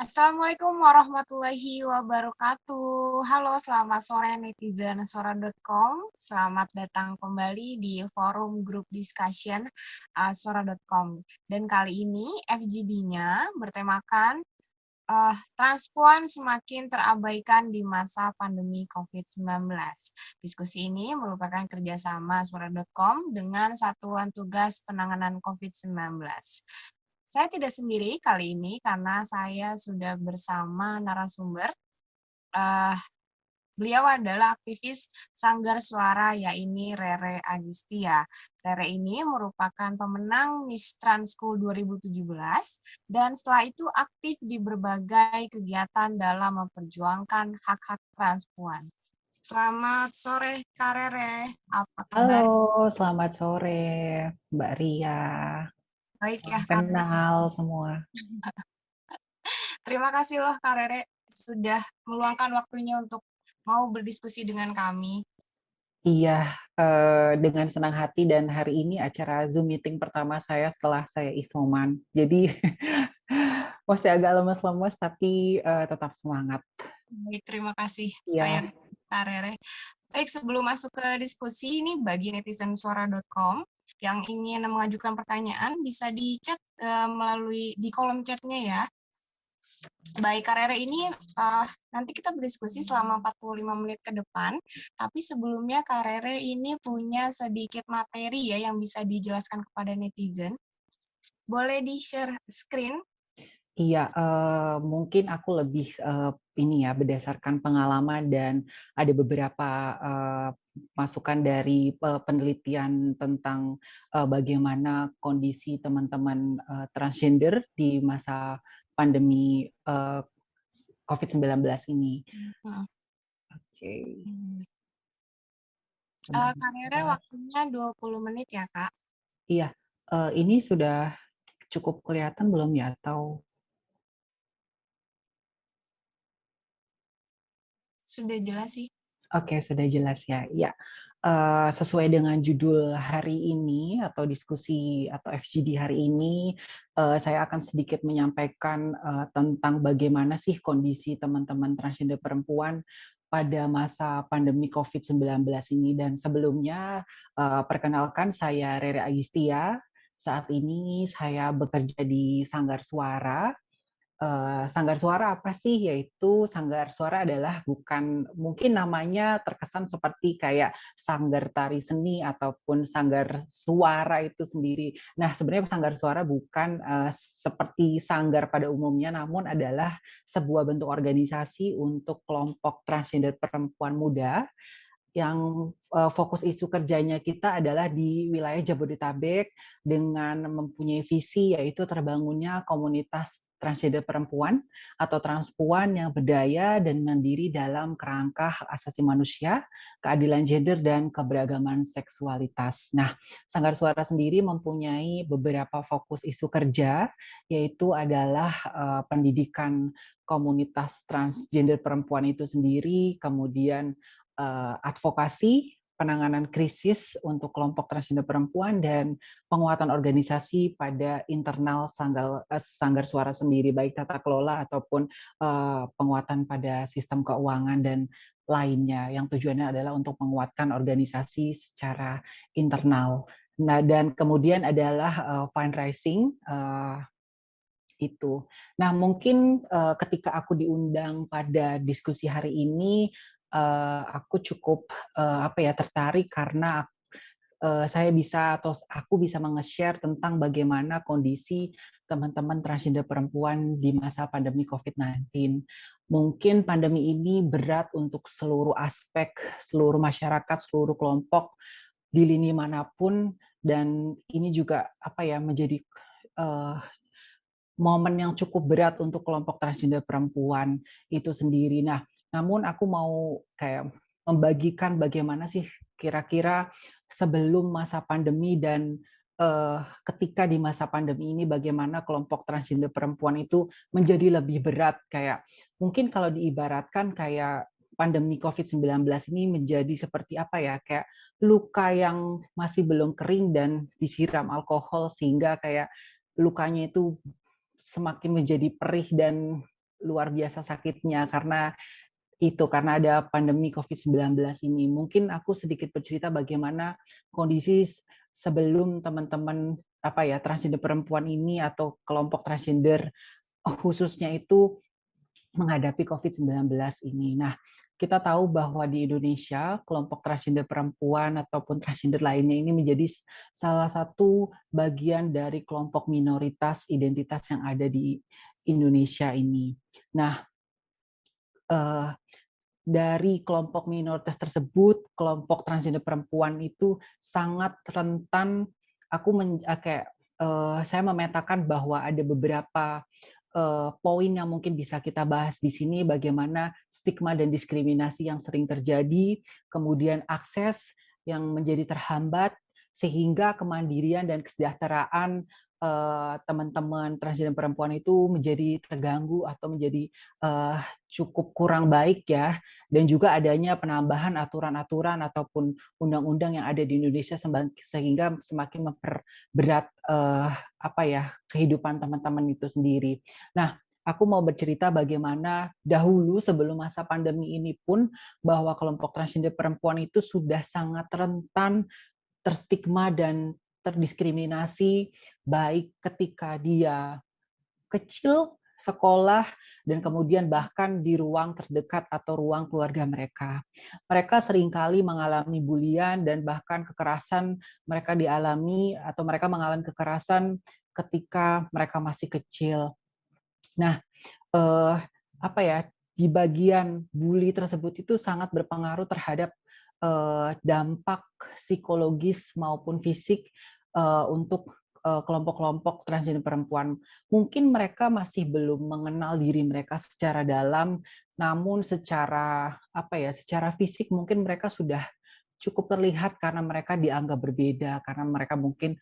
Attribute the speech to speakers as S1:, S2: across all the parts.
S1: Assalamualaikum warahmatullahi wabarakatuh. Halo, selamat sore netizen Sora.com. Selamat datang kembali di forum grup discussion Sora.com. Dan kali ini FGD-nya bertemakan transpuan semakin terabaikan di masa pandemi COVID-19. Diskusi ini merupakan kerjasama Sora.com dengan Satuan Tugas Penanganan COVID-19. Saya tidak sendiri kali ini karena saya sudah bersama narasumber. Beliau adalah aktivis Sanggar Suara, yaitu Rere Agustia. Rere ini merupakan pemenang Miss Trans School 2017 dan setelah itu aktif di berbagai kegiatan dalam memperjuangkan hak-hak transpuan. Selamat sore, Kak Rere. Apa kabar?
S2: Halo, selamat sore Mbak Ria.
S1: Baik ya, Kak.
S2: Kenal semua.
S1: Terima kasih loh Kak Rere sudah meluangkan waktunya untuk mau berdiskusi dengan kami.
S2: Iya, dengan senang hati dan hari ini acara Zoom meeting pertama saya setelah saya isoman. Jadi masih agak lemes-lemes tapi tetap semangat.
S1: Baik, terima kasih saya
S2: Iya,
S1: Kak Rere. Baik, sebelum masuk ke diskusi ini bagi netizen suara.com yang ingin mengajukan pertanyaan bisa di chat melalui di kolom chatnya ya. Baik, Kak Rere ini nanti kita berdiskusi selama 45 menit ke depan, tapi sebelumnya Kak Rere ini punya sedikit materi ya yang bisa dijelaskan kepada netizen. Boleh di-share screen?
S2: iya. Mungkin aku lebih ini ya berdasarkan pengalaman dan ada beberapa masukan dari penelitian tentang bagaimana kondisi teman-teman transgender di masa pandemi COVID-19 ini.
S1: Hmm.
S2: Oke.
S1: Kak Rere waktunya 20 menit ya, Kak?
S2: Iya, ini sudah cukup kelihatan belum ya? Atau
S1: Sudah jelas sih.
S2: oke, sudah jelas ya. Ya, sesuai dengan judul hari ini atau diskusi atau FGD hari ini, saya akan sedikit menyampaikan tentang bagaimana sih kondisi teman-teman transgender perempuan pada masa pandemi COVID-19 ini. Dan sebelumnya, perkenalkan saya Rere Agustia. Saat ini saya bekerja di Sanggar Suara. Sanggar Suara apa sih? Yaitu Sanggar Suara adalah bukan, mungkin namanya terkesan seperti kayak sanggar tari seni ataupun sanggar suara itu sendiri. Nah, sebenarnya Sanggar Suara bukan seperti sanggar pada umumnya, namun adalah sebuah bentuk organisasi untuk kelompok transgender perempuan muda yang fokus isu kerjanya kita adalah di wilayah Jabodetabek dengan mempunyai visi yaitu terbangunnya komunitas transgender perempuan atau transpuan yang berdaya dan mandiri dalam kerangka hak asasi manusia, keadilan gender, dan keberagaman seksualitas. Nah, Sanggar Suara sendiri mempunyai beberapa fokus isu kerja, yaitu adalah pendidikan komunitas transgender perempuan itu sendiri, kemudian advokasi, penanganan krisis untuk kelompok transgender perempuan, dan penguatan organisasi pada internal Sanggar Suara sendiri, baik tata kelola ataupun penguatan pada sistem keuangan dan lainnya, yang tujuannya adalah untuk menguatkan organisasi secara internal. Nah, dan kemudian adalah fundraising, itu. Nah, mungkin ketika aku diundang pada diskusi hari ini, aku cukup tertarik karena saya bisa atau aku bisa menge-share tentang bagaimana kondisi teman-teman transgender perempuan di masa pandemi COVID-19. Mungkin pandemi ini berat untuk seluruh aspek, seluruh masyarakat, seluruh kelompok di lini manapun, dan ini juga menjadi momen yang cukup berat untuk kelompok transgender perempuan itu sendiri. Nah, namun aku mau kayak membagikan bagaimana sih kira-kira sebelum masa pandemi dan ketika di masa pandemi ini bagaimana kelompok transgender perempuan itu menjadi lebih berat. Kayak mungkin kalau diibaratkan kayak pandemi COVID-19 ini menjadi seperti apa ya, kayak luka yang masih belum kering dan disiram alkohol sehingga kayak lukanya itu semakin menjadi perih dan luar biasa sakitnya karena ada pandemi COVID-19 ini. Mungkin aku sedikit bercerita bagaimana kondisi sebelum teman-teman transgender perempuan ini atau kelompok transgender khususnya itu menghadapi COVID-19 ini. Nah, kita tahu bahwa di Indonesia, kelompok transgender perempuan ataupun transgender lainnya ini menjadi salah satu bagian dari kelompok minoritas identitas yang ada di Indonesia ini. Nah, eh, dari kelompok minoritas tersebut, kelompok transgender perempuan itu sangat rentan. Saya memetakan bahwa ada beberapa poin yang mungkin bisa kita bahas di sini, bagaimana stigma dan diskriminasi yang sering terjadi, kemudian akses yang menjadi terhambat, sehingga kemandirian dan kesejahteraan teman-teman transgender perempuan itu menjadi terganggu atau menjadi cukup kurang baik ya, dan juga adanya penambahan aturan-aturan ataupun undang-undang yang ada di Indonesia sehingga semakin memperberat kehidupan teman-teman itu sendiri. Nah, aku mau bercerita bagaimana dahulu sebelum masa pandemi ini pun bahwa kelompok transgender perempuan itu sudah sangat rentan terstigma dan terdiskriminasi baik ketika dia kecil, sekolah, dan kemudian bahkan di ruang terdekat atau ruang keluarga mereka. Mereka seringkali mengalami bulian dan bahkan kekerasan mereka dialami atau mereka mengalami kekerasan ketika mereka masih kecil. Nah, eh, di bagian bully tersebut itu sangat berpengaruh terhadap dampak psikologis maupun fisik untuk kelompok-kelompok transgender perempuan. Mungkin mereka masih belum mengenal diri mereka secara dalam, namun secara fisik mungkin mereka sudah cukup terlihat karena mereka dianggap berbeda, karena mereka mungkin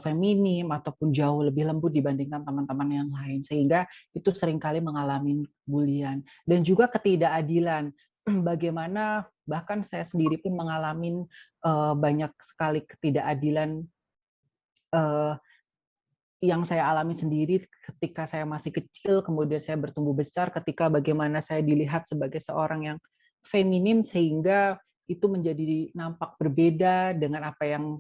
S2: feminim ataupun jauh lebih lembut dibandingkan teman-teman yang lain, sehingga itu seringkali mengalami bulian. Dan juga ketidakadilan, bagaimana bahkan saya sendiri pun mengalami banyak sekali ketidakadilan yang saya alami sendiri ketika saya masih kecil, kemudian saya bertumbuh besar, ketika bagaimana saya dilihat sebagai seorang yang feminim, sehingga itu menjadi nampak berbeda dengan apa yang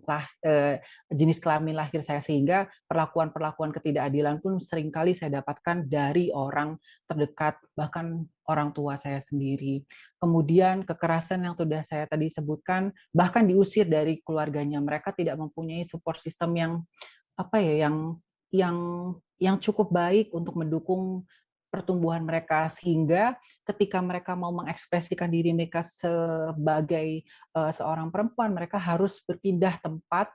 S2: jenis kelamin lahir saya, sehingga perlakuan-perlakuan ketidakadilan pun seringkali saya dapatkan dari orang terdekat, bahkan orang tua saya sendiri. Kemudian kekerasan yang sudah saya tadi sebutkan, bahkan diusir dari keluarganya, mereka tidak mempunyai support system yang yang yang cukup baik untuk mendukung pertumbuhan mereka, sehingga ketika mereka mau mengekspresikan diri mereka sebagai seorang perempuan, mereka harus berpindah tempat.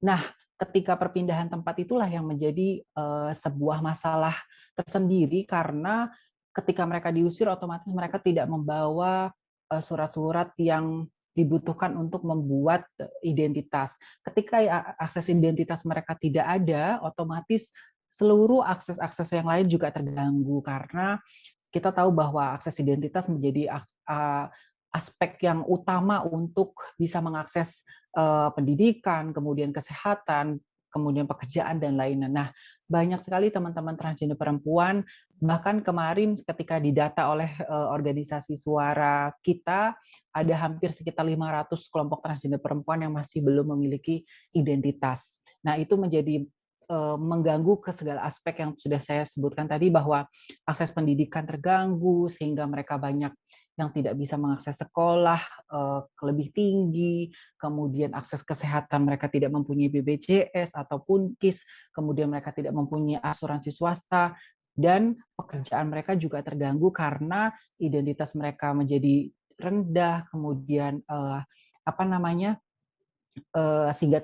S2: Nah, ketika perpindahan tempat itulah yang menjadi sebuah masalah tersendiri, karena ketika mereka diusir, otomatis mereka tidak membawa surat-surat yang dibutuhkan untuk membuat identitas. Ketika akses identitas mereka tidak ada, otomatis seluruh akses-akses yang lain juga terganggu, karena kita tahu bahwa akses identitas menjadi aspek yang utama untuk bisa mengakses pendidikan, kemudian kesehatan, kemudian pekerjaan, dan lainnya. Nah, banyak sekali teman-teman transgender perempuan, bahkan kemarin ketika didata oleh organisasi Suara Kita, ada hampir sekitar 500 kelompok transgender perempuan yang masih belum memiliki identitas. Nah, itu menjadi mengganggu ke segala aspek yang sudah saya sebutkan tadi, bahwa akses pendidikan terganggu, sehingga mereka banyak yang tidak bisa mengakses sekolah lebih tinggi, kemudian akses kesehatan mereka tidak mempunyai BPJS ataupun KIS, kemudian mereka tidak mempunyai asuransi swasta, dan pekerjaan mereka juga terganggu karena identitas mereka menjadi rendah, kemudian sehingga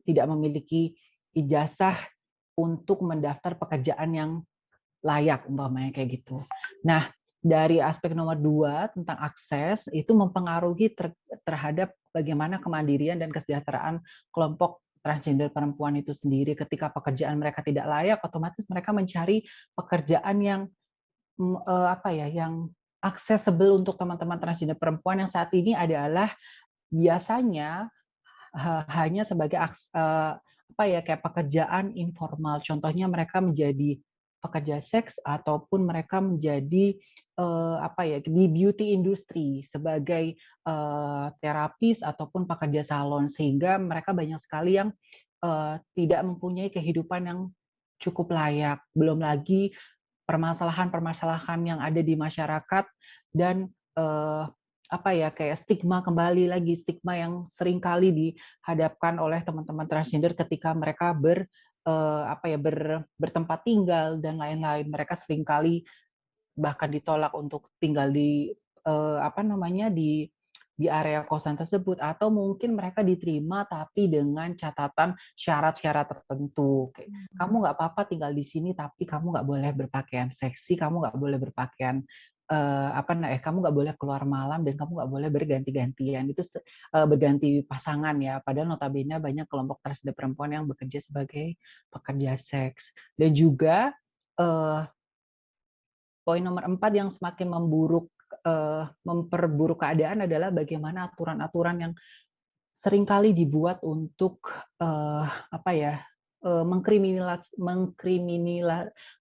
S2: tidak memiliki ijazah untuk mendaftar pekerjaan yang layak, umpamanya kayak gitu. Nah, dari aspek nomor 2 tentang akses, itu mempengaruhi terhadap bagaimana kemandirian dan kesejahteraan kelompok transgender perempuan itu sendiri. Ketika pekerjaan mereka tidak layak, otomatis mereka mencari pekerjaan yang yang accessible untuk teman-teman transgender perempuan yang saat ini adalah biasanya hanya sebagai kayak pekerjaan informal. Contohnya mereka menjadi pekerja seks ataupun mereka menjadi di beauty industry sebagai terapis ataupun pekerja salon, sehingga mereka banyak sekali yang tidak mempunyai kehidupan yang cukup layak. Belum lagi permasalahan-permasalahan yang ada di masyarakat dan kayak stigma, kembali lagi stigma yang seringkali dihadapkan oleh teman-teman transgender ketika mereka bertempat tinggal dan lain-lain. Mereka seringkali bahkan ditolak untuk tinggal di area kosan tersebut, atau mungkin mereka diterima tapi dengan catatan syarat-syarat tertentu. Kamu nggak apa-apa tinggal di sini, tapi kamu nggak boleh berpakaian seksi, kamu nggak boleh berpakaian kamu nggak boleh keluar malam, dan kamu nggak boleh berganti-gantian. Itu berganti pasangan ya. Padahal notabene banyak kelompok transgender perempuan yang bekerja sebagai pekerja seks. Dan juga poin nomor 4 yang semakin memperburuk keadaan adalah bagaimana aturan-aturan yang seringkali dibuat untuk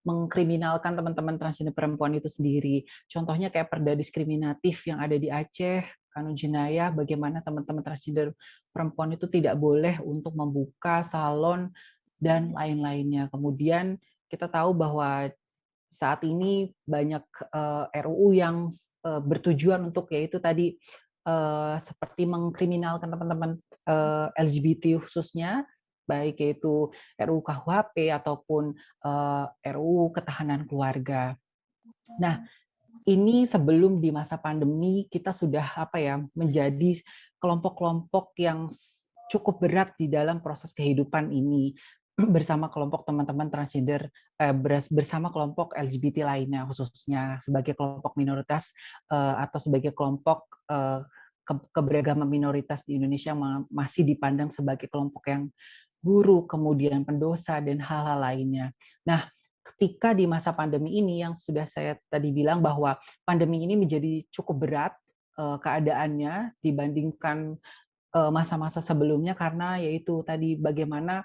S2: mengkriminalkan teman-teman transgender perempuan itu sendiri. Contohnya kayak perda diskriminatif yang ada di Aceh, kanun jenayah, bagaimana teman-teman transgender perempuan itu tidak boleh untuk membuka salon dan lain-lainnya. Kemudian kita tahu bahwa saat ini banyak RUU yang bertujuan untuk yaitu tadi seperti mengkriminalkan teman-teman LGBT khususnya, baik yaitu RUU KUHP ataupun RUU Ketahanan Keluarga. Nah, ini sebelum di masa pandemi kita sudah menjadi kelompok-kelompok yang cukup berat di dalam proses kehidupan ini bersama kelompok teman-teman transgender, bersama kelompok LGBT lainnya, khususnya sebagai kelompok minoritas atau sebagai kelompok keberagaman minoritas di Indonesia masih dipandang sebagai kelompok yang buruk, kemudian pendosa, dan hal-hal lainnya. Nah, ketika di masa pandemi ini yang sudah saya tadi bilang bahwa pandemi ini menjadi cukup berat keadaannya dibandingkan masa-masa sebelumnya, karena yaitu tadi bagaimana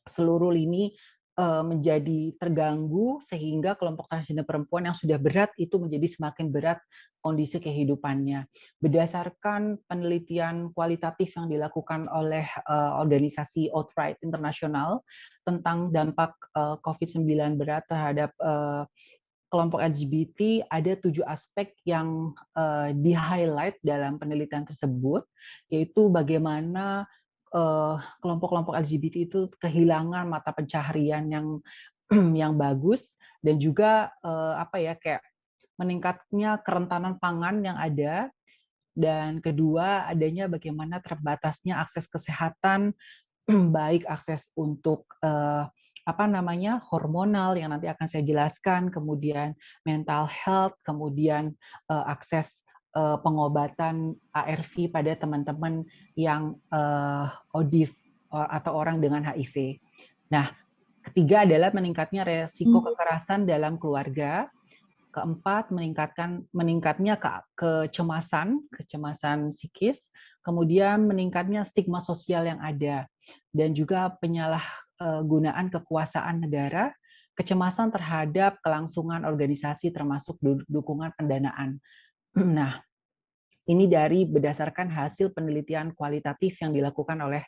S2: seluruh lini menjadi terganggu, sehingga kelompok transgender perempuan yang sudah berat itu menjadi semakin berat kondisi kehidupannya. Berdasarkan penelitian kualitatif yang dilakukan oleh organisasi Outright International tentang dampak COVID-19 berat terhadap kelompok LGBT, ada 7 aspek yang di-highlight dalam penelitian tersebut, yaitu bagaimana kelompok-kelompok LGBT itu kehilangan mata pencaharian yang yang bagus, dan juga kayak meningkatnya kerentanan pangan yang ada, dan kedua adanya bagaimana terbatasnya akses kesehatan, baik akses untuk hormonal yang nanti akan saya jelaskan, kemudian mental health, kemudian akses pengobatan ARV pada teman-teman yang ODIF atau orang dengan HIV. Nah, ketiga adalah meningkatnya resiko kekerasan dalam keluarga. Keempat, meningkatnya kecemasan psikis, kemudian meningkatnya stigma sosial yang ada, dan juga penyalahgunaan kekuasaan negara, kecemasan terhadap kelangsungan organisasi termasuk dukungan pendanaan. Nah, ini berdasarkan hasil penelitian kualitatif yang dilakukan oleh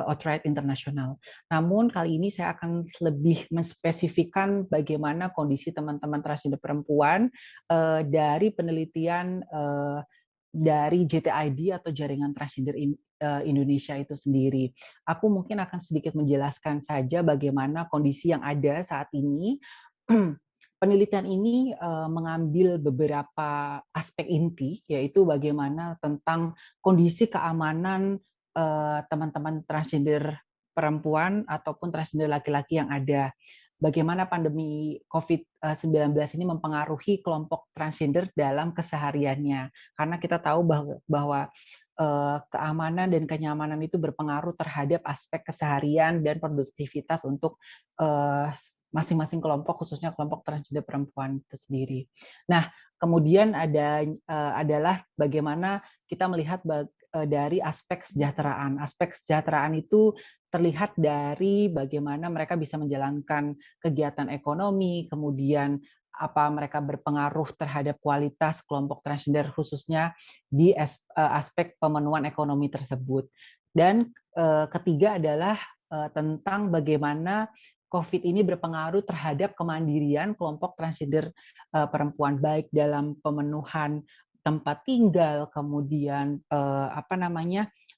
S2: Outright International. Namun kali ini saya akan lebih menspesifikkan bagaimana kondisi teman-teman transgender perempuan dari penelitian dari JTID atau Jaringan Transgender Indonesia itu sendiri. Aku mungkin akan sedikit menjelaskan saja bagaimana kondisi yang ada saat ini. Penelitian ini mengambil beberapa aspek inti, yaitu bagaimana tentang kondisi keamanan teman-teman transgender perempuan ataupun transgender laki-laki yang ada. Bagaimana pandemi COVID-19 ini mempengaruhi kelompok transgender dalam kesehariannya. Karena kita tahu bahwa keamanan dan kenyamanan itu berpengaruh terhadap aspek keseharian dan produktivitas untuk masing-masing kelompok, khususnya kelompok transgender perempuan itu sendiri. Nah, kemudian adalah bagaimana kita melihat dari aspek kesejahteraan. Aspek kesejahteraan itu terlihat dari bagaimana mereka bisa menjalankan kegiatan ekonomi, kemudian apa mereka berpengaruh terhadap kualitas kelompok transgender khususnya di aspek pemenuhan ekonomi tersebut. Dan ketiga adalah tentang bagaimana COVID ini berpengaruh terhadap kemandirian kelompok transgender perempuan, baik dalam pemenuhan tempat tinggal, kemudian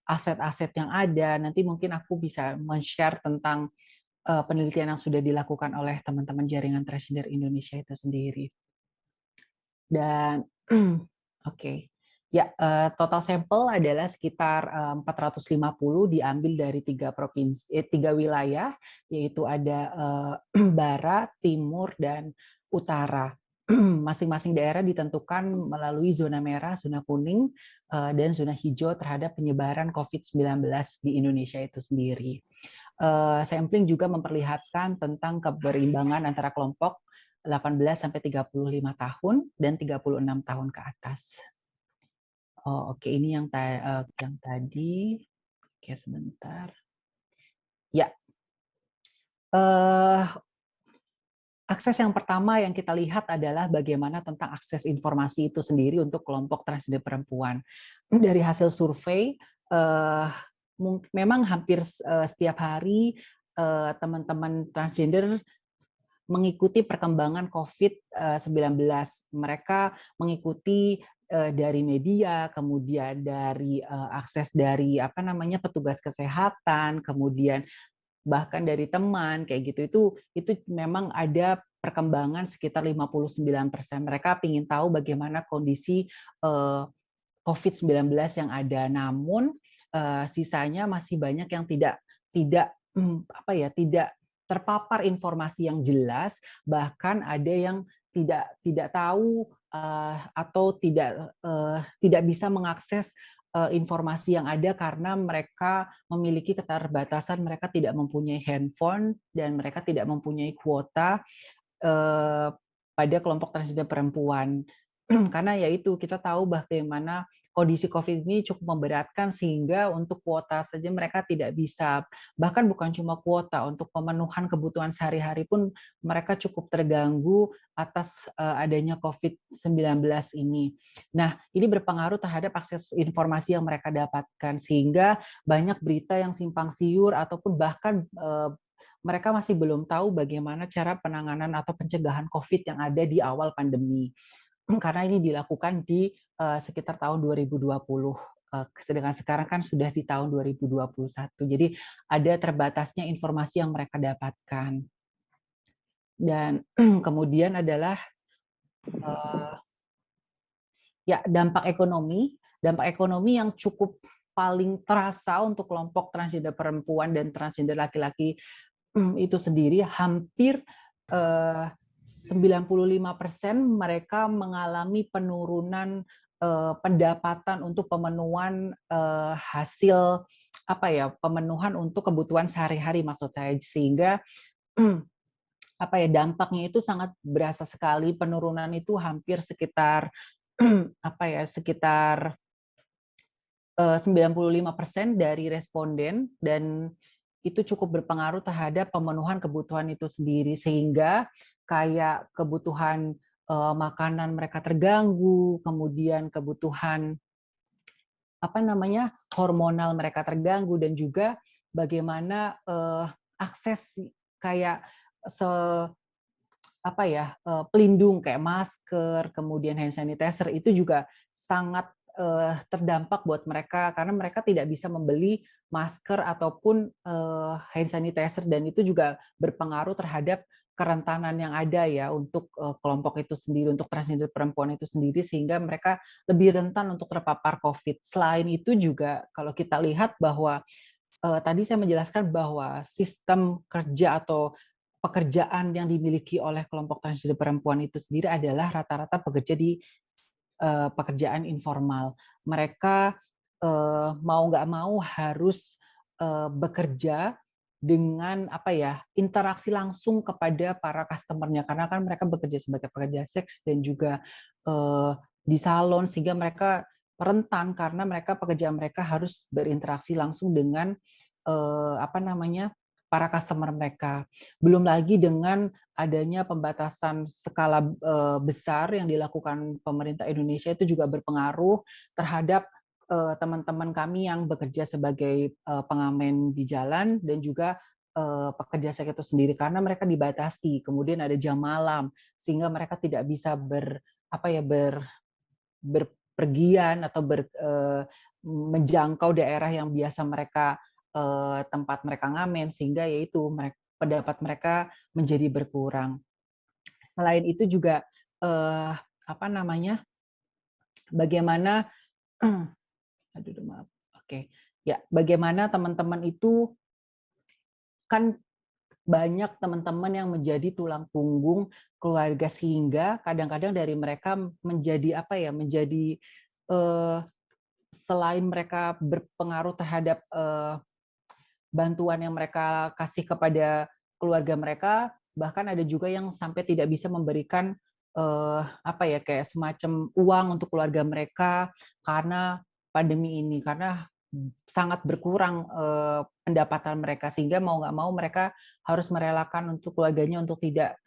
S2: aset-aset yang ada. Nanti mungkin aku bisa men-share tentang penelitian yang sudah dilakukan oleh teman-teman jaringan transgender Indonesia itu sendiri. Dan oke. Ya, total sampel adalah sekitar 450 diambil dari 3 wilayah, yaitu ada barat, timur, dan utara. Masing-masing daerah ditentukan melalui zona merah, zona kuning, dan zona hijau terhadap penyebaran COVID-19 di Indonesia itu sendiri. Sampling juga memperlihatkan tentang keberimbangan antara kelompok 18 sampai 35 tahun dan 36 tahun ke atas. Oh, oke, ini yang tadi. Oke, sebentar. Ya. Akses yang pertama yang kita lihat adalah bagaimana tentang akses informasi itu sendiri untuk kelompok transgender perempuan. Dari hasil survei, memang hampir setiap hari teman-teman transgender mengikuti perkembangan COVID-19. Mereka mengikuti dari media, kemudian dari akses dari petugas kesehatan, kemudian bahkan dari teman kayak gitu. Itu memang ada perkembangan sekitar 59%. Mereka ingin tahu bagaimana kondisi COVID-19 yang ada. Namun sisanya masih banyak yang tidak terpapar informasi yang jelas, bahkan ada yang tidak tahu atau tidak bisa mengakses informasi yang ada karena mereka memiliki keterbatasan, mereka tidak mempunyai handphone dan mereka tidak mempunyai kuota pada kelompok transgender perempuan. Karena yaitu kita tahu bagaimana kondisi COVID ini cukup memberatkan sehingga untuk kuota saja mereka tidak bisa. Bahkan bukan cuma kuota, untuk pemenuhan kebutuhan sehari-hari pun mereka cukup terganggu atas adanya COVID-19 ini. Nah, ini berpengaruh terhadap akses informasi yang mereka dapatkan sehingga banyak berita yang simpang siur ataupun bahkan mereka masih belum tahu bagaimana cara penanganan atau pencegahan COVID yang ada di awal pandemi. Karena ini dilakukan di sekitar tahun 2020. Sedangkan sekarang kan sudah di tahun 2021. Jadi ada terbatasnya informasi yang mereka dapatkan. Dan kemudian adalah dampak ekonomi. Dampak ekonomi yang cukup paling terasa untuk kelompok transgender perempuan dan transgender laki-laki itu sendiri, hampir 95% mereka mengalami penurunan pendapatan untuk pemenuhan hasil pemenuhan untuk kebutuhan sehari-hari maksud saya, sehingga dampaknya itu sangat berasa sekali. Penurunan itu hampir sekitar 95% dari responden, dan itu cukup berpengaruh terhadap pemenuhan kebutuhan itu sendiri, sehingga kayak kebutuhan makanan mereka terganggu, kemudian kebutuhan hormonal mereka terganggu, dan juga bagaimana akses kayak pelindung kayak masker, kemudian hand sanitizer itu juga sangat terdampak buat mereka karena mereka tidak bisa membeli masker ataupun hand sanitizer, dan itu juga berpengaruh terhadap kerentanan yang ada ya untuk kelompok itu sendiri, untuk transgender perempuan itu sendiri, sehingga mereka lebih rentan untuk terpapar COVID. Selain itu juga kalau kita lihat bahwa tadi saya menjelaskan bahwa sistem kerja atau pekerjaan yang dimiliki oleh kelompok transgender perempuan itu sendiri adalah rata-rata pekerja di pekerjaan informal. Mereka mau nggak mau harus bekerja dengan apa ya, interaksi langsung kepada para customer-nya karena kan mereka bekerja sebagai pekerja seks dan juga di salon sehingga mereka rentan karena pekerjaan mereka harus berinteraksi langsung dengan apa namanya, para customer mereka. Belum lagi dengan adanya pembatasan skala besar yang dilakukan pemerintah Indonesia itu juga berpengaruh terhadap teman-teman kami yang bekerja sebagai pengamen di jalan dan juga pekerja seks itu sendiri karena mereka dibatasi, kemudian ada jam malam sehingga mereka tidak bisa apa ya berpergian atau menjangkau daerah yang biasa mereka tempat mereka ngamen sehingga yaitu pendapat mereka menjadi berkurang. Selain itu juga apa namanya, bagaimana aduh maaf, oke. Ya, bagaimana teman-teman itu kan banyak teman-teman yang menjadi tulang punggung keluarga sehingga kadang-kadang dari mereka menjadi apa ya, menjadi selain mereka berpengaruh terhadap bantuan yang mereka kasih kepada keluarga mereka, bahkan ada juga yang sampai tidak bisa memberikan apa ya, kayak semacam uang untuk keluarga mereka karena pandemi ini, karena sangat berkurang pendapatan mereka sehingga mau nggak mau mereka harus merelakan untuk keluarganya untuk tidak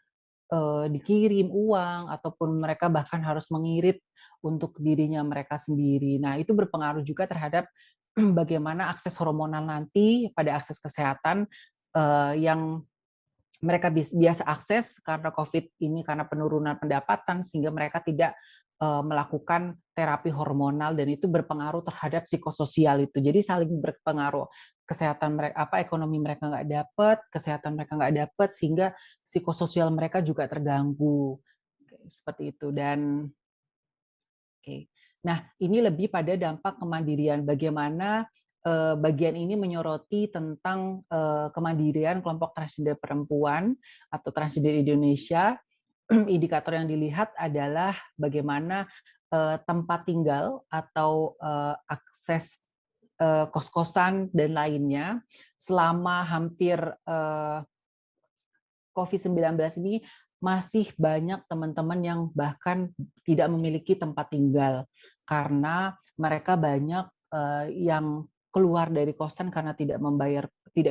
S2: dikirim uang ataupun mereka bahkan harus mengirit untuk dirinya mereka sendiri. Nah, itu berpengaruh juga terhadap bagaimana akses hormonal nanti pada akses kesehatan yang mereka biasa akses karena COVID ini karena penurunan pendapatan sehingga mereka tidak melakukan terapi hormonal dan itu berpengaruh terhadap psikososial itu. Jadi saling berpengaruh. Kesehatan mereka apa ekonomi mereka nggak dapat, kesehatan mereka nggak dapat sehingga psikososial mereka juga terganggu. Seperti itu dan oke. Nah, ini lebih pada dampak kemandirian. Bagaimana bagian ini menyoroti tentang kemandirian kelompok transgender perempuan atau transgender Indonesia. Indikator yang dilihat adalah bagaimana tempat tinggal atau akses kos-kosan dan lainnya selama hampir COVID-19 ini masih banyak teman-teman yang bahkan tidak memiliki tempat tinggal karena mereka banyak yang keluar dari kosan karena tidak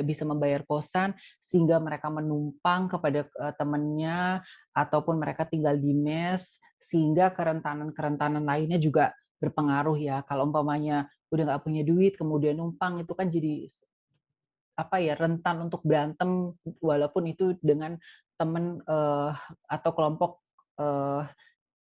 S2: bisa membayar kosan sehingga mereka menumpang kepada temannya ataupun mereka tinggal di mes sehingga kerentanan-kerentanan lainnya juga berpengaruh ya. Kalau umpamanya udah nggak punya duit kemudian numpang itu kan jadi apa ya, rentan untuk berantem walaupun itu dengan teman atau kelompok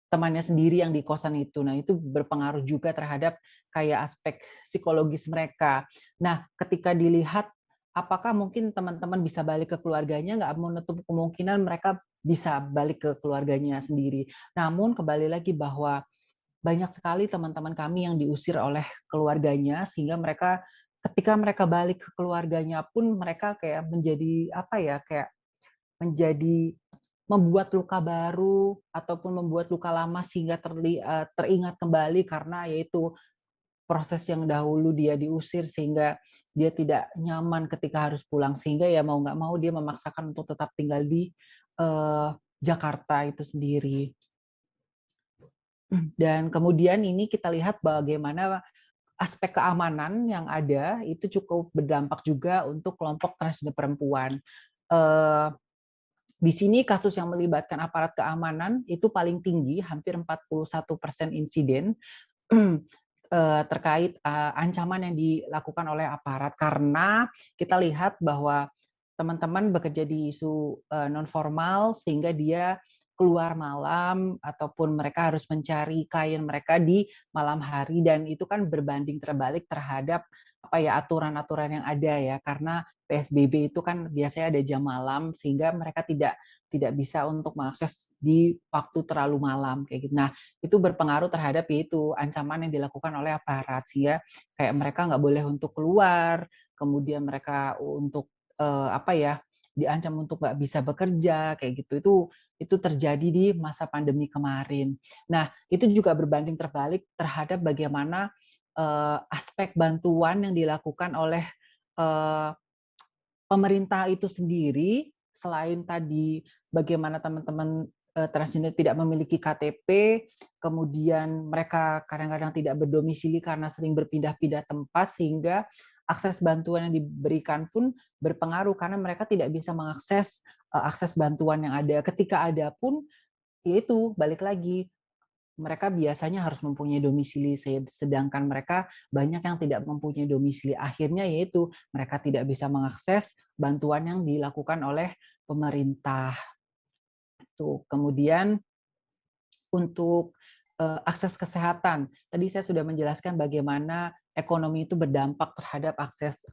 S2: temannya sendiri yang di kosan itu. Nah, itu berpengaruh juga terhadap kayak aspek psikologis mereka. Nah, ketika dilihat apakah mungkin teman-teman bisa balik ke keluarganya, nggak menutup kemungkinan mereka bisa balik ke keluarganya sendiri. Namun kembali lagi bahwa banyak sekali teman-teman kami yang diusir oleh keluarganya sehingga mereka ketika mereka balik ke keluarganya pun mereka kayak menjadi apa ya kayak menjadi membuat luka baru ataupun membuat luka lama sehingga teringat kembali karena yaitu proses yang dahulu dia diusir sehingga dia tidak nyaman ketika harus pulang sehingga ya mau nggak mau dia memaksakan untuk tetap tinggal di Jakarta itu sendiri. Dan kemudian ini kita lihat bagaimana aspek keamanan yang ada itu cukup berdampak juga untuk kelompok transgender perempuan. Di sini kasus yang melibatkan aparat keamanan itu paling tinggi, hampir 41% insiden terkait ancaman yang dilakukan oleh aparat karena kita lihat bahwa teman-teman bekerja di isu non formal sehingga dia keluar malam ataupun mereka harus mencari klien mereka di malam hari dan itu kan berbanding terbalik terhadap apa ya aturan-aturan yang ada ya karena PSBB itu kan biasanya ada jam malam sehingga mereka tidak bisa untuk mengakses di waktu terlalu malam kayak gitu. Nah, itu berpengaruh terhadap yaitu ancaman yang dilakukan oleh aparat sehingga kayak mereka nggak boleh untuk keluar kemudian mereka untuk diancam untuk nggak bisa bekerja kayak gitu. Itu terjadi di masa pandemi kemarin. Nah, itu juga berbanding terbalik terhadap bagaimana aspek bantuan yang dilakukan oleh eh, pemerintah itu sendiri. Selain tadi bagaimana teman-teman transgender tidak memiliki KTP, kemudian mereka kadang-kadang tidak berdomisili karena sering berpindah-pindah tempat, sehingga akses bantuan yang diberikan pun berpengaruh karena mereka tidak bisa mengakses akses bantuan yang ada. Ketika ada pun, yaitu balik lagi mereka biasanya harus mempunyai domisili, sedangkan mereka banyak yang tidak mempunyai domisili. Akhirnya yaitu mereka tidak bisa mengakses bantuan yang dilakukan oleh pemerintah. Tuh. Kemudian untuk akses kesehatan, tadi saya sudah menjelaskan bagaimana ekonomi itu berdampak terhadap akses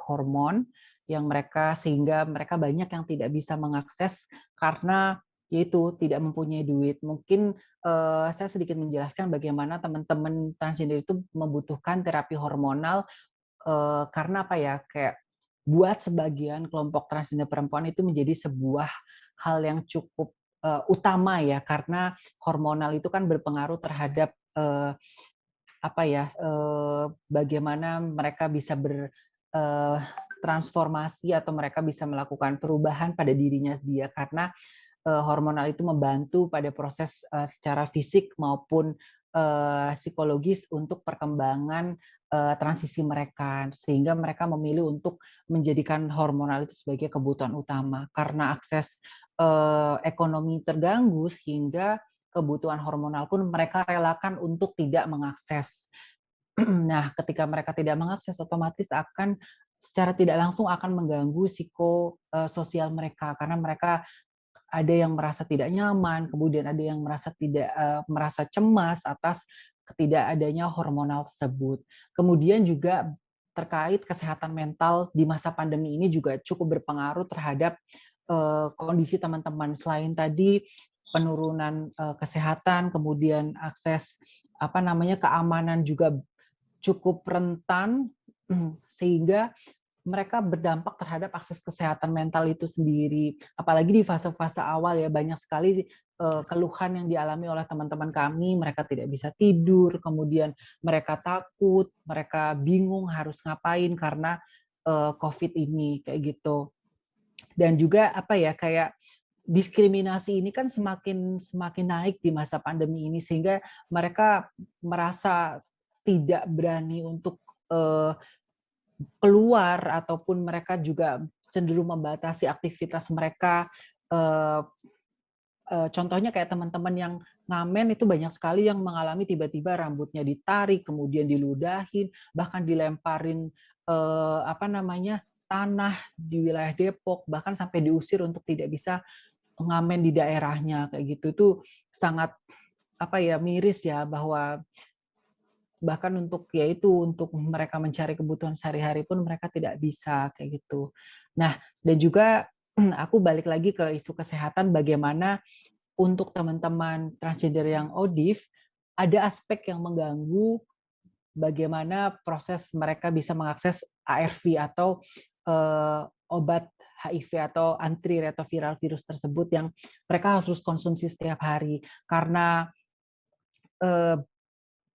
S2: hormon yang mereka, sehingga mereka banyak yang tidak bisa mengakses karena yaitu tidak mempunyai duit. Mungkin saya sedikit menjelaskan bagaimana teman-teman transgender itu membutuhkan terapi hormonal karena apa ya, kayak buat sebagian kelompok transgender perempuan itu menjadi sebuah hal yang cukup utama ya, karena hormonal itu kan berpengaruh terhadap bagaimana mereka bisa bertransformasi atau mereka bisa melakukan perubahan pada dirinya dia, karena hormonal itu membantu pada proses secara fisik maupun psikologis untuk perkembangan transisi mereka, sehingga mereka memilih untuk menjadikan hormonal itu sebagai kebutuhan utama karena akses ekonomi terganggu, sehingga kebutuhan hormonal pun mereka relakan untuk tidak mengakses. Nah, ketika mereka tidak mengakses, otomatis akan secara tidak langsung akan mengganggu psikososial mereka, karena mereka ada yang merasa tidak nyaman, kemudian ada yang merasa cemas atas ketidakadanya hormonal tersebut. Kemudian juga terkait kesehatan mental di masa pandemi ini juga cukup berpengaruh terhadap kondisi teman-teman. Selain tadi penurunan kesehatan, kemudian akses keamanan juga cukup rentan, sehingga mereka berdampak terhadap akses kesehatan mental itu sendiri. Apalagi di fase-fase awal ya, banyak sekali keluhan yang dialami oleh teman-teman kami, mereka tidak bisa tidur, kemudian mereka takut, mereka bingung harus ngapain karena COVID ini, kayak gitu. Dan juga kayak diskriminasi ini kan semakin naik di masa pandemi ini, sehingga mereka merasa tidak berani untuk keluar, ataupun mereka juga cenderung membatasi aktivitas mereka. Contohnya kayak teman-teman yang ngamen itu banyak sekali yang mengalami tiba-tiba rambutnya ditarik, kemudian diludahin, bahkan dilemparin tanah di wilayah Depok, bahkan sampai diusir untuk tidak bisa ngamen di daerahnya kayak gitu. Itu sangat miris ya, bahwa bahkan untuk mereka mencari kebutuhan sehari-hari pun mereka tidak bisa kayak gitu. Nah, dan juga aku balik lagi ke isu kesehatan, bagaimana untuk teman-teman transgender yang ODIF ada aspek yang mengganggu bagaimana proses mereka bisa mengakses ARV atau obat HIV atau antiretroviral virus tersebut yang mereka harus konsumsi setiap hari, karena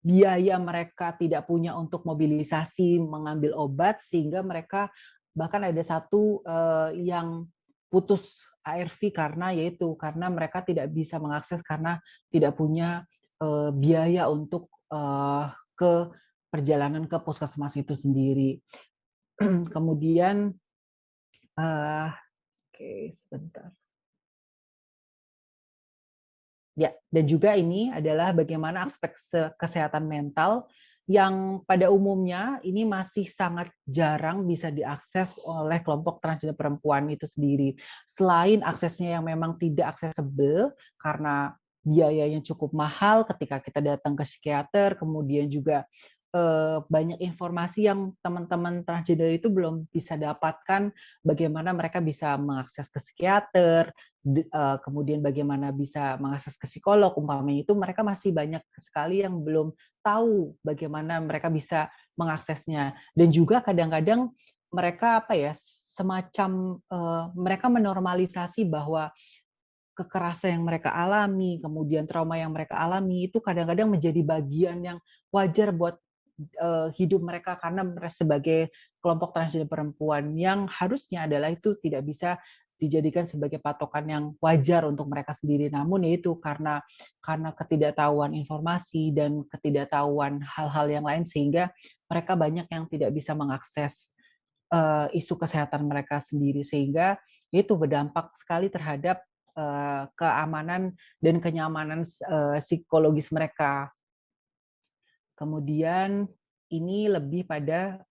S2: biaya mereka tidak punya untuk mobilisasi mengambil obat, sehingga mereka bahkan ada satu yang putus ARV karena mereka tidak bisa mengakses karena tidak punya biaya untuk ke perjalanan ke puskesmas itu sendiri. Kemudian oke, sebentar. Ya, dan juga ini adalah bagaimana aspek kesehatan mental yang pada umumnya ini masih sangat jarang bisa diakses oleh kelompok transgender perempuan itu sendiri. Selain aksesnya yang memang tidak aksesibel karena biayanya cukup mahal ketika kita datang ke psikiater, kemudian juga banyak informasi yang teman-teman transgender itu belum bisa dapatkan, bagaimana mereka bisa mengakses ke psikiater, kemudian bagaimana bisa mengakses ke psikolog, umpamanya itu mereka masih banyak sekali yang belum tahu bagaimana mereka bisa mengaksesnya. Dan juga kadang-kadang mereka apa ya, semacam, mereka menormalisasi bahwa kekerasan yang mereka alami, kemudian trauma yang mereka alami itu kadang-kadang menjadi bagian yang wajar buat, hidup mereka karena sebagai kelompok transgender perempuan yang harusnya adalah itu tidak bisa dijadikan sebagai patokan yang wajar untuk mereka sendiri. Namun ya itu karena ketidaktahuan informasi dan ketidaktahuan hal-hal yang lain sehingga mereka banyak yang tidak bisa mengakses, isu kesehatan mereka sendiri sehingga itu berdampak sekali terhadap keamanan dan kenyamanan psikologis mereka. Kemudian ini lebih pada